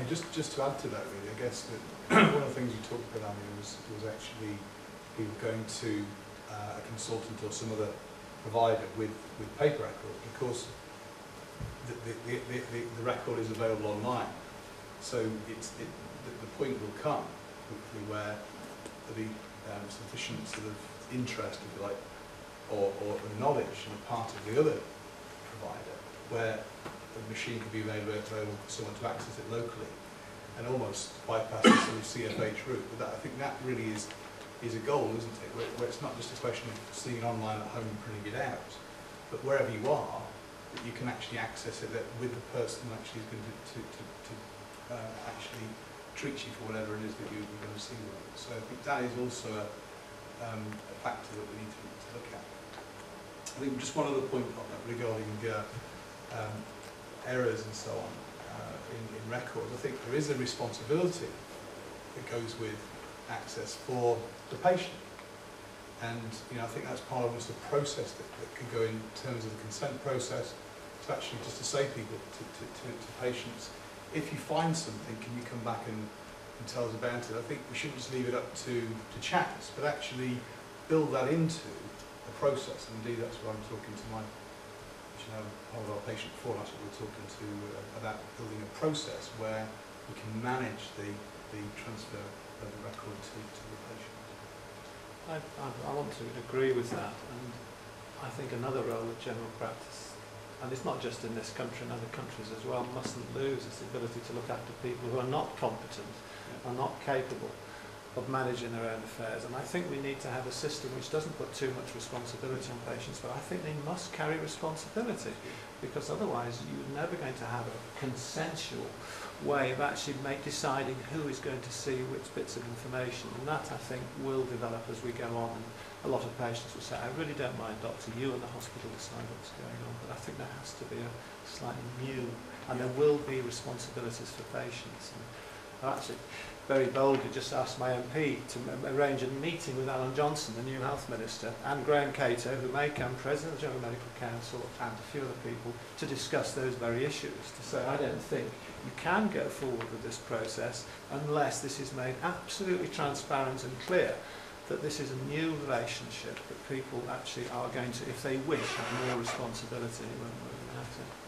Just to add to that, really, I guess that one of the things you talked about, Andy, was actually people going to a consultant or some other provider with paper records. Of course, the record is available online, so the point will come hopefully where there'll be sufficient sort of interest, if you like, or knowledge on the part of the other provider, where the machine could be available for someone to access it locally, and almost bypass the sort of CFH route. But I think that really is a goal, isn't it? Where it's not just a question of seeing it online at home and printing it out, but wherever you are, that you can actually access it with the person who actually is going to actually treat you for whatever it is that you're going to see with it. So I think that is also a factor that we need to look at. I think just one other point regarding errors and so on in records. I think there is a responsibility that goes with access for the patient, and I think that's part of almost a process that can go in terms of the consent process, to actually just to say people to patients, if you find something, can you come back and tell us about it? I think we shouldn't just leave it up to chance, but actually build that into a process. And indeed, that's what I'm talking to my, part of our patient forum. That's what we're talking to about building a process where we can manage the transfer of the record to the patient. I want to agree with that, and I think another role of general practice, and it's not just in this country, in other countries as well, mustn't lose its ability to look after people who are not competent, are not capable of managing their own affairs. And I think we need to have a system which doesn't put too much responsibility on patients, but I think they must carry responsibility, because otherwise you're never going to have a consensual way of actually deciding who is going to see which bits of information. And that, I think, will develop as we go on. And a lot of patients will say, I really don't mind, doctor, you and the hospital decide what's going on. But I think there has to be a slightly new, and there will be responsibilities for patients. And I actually very boldly just asked my MP to arrange a meeting with Alan Johnson, the new health minister, and Graham Cato, who may come, President of the General Medical Council, and a few other people, to discuss those very issues, to say, I don't think you can go forward with this process unless this is made absolutely transparent and clear that this is a new relationship, that people actually are going to, if they wish, have more responsibility when we're going to have to.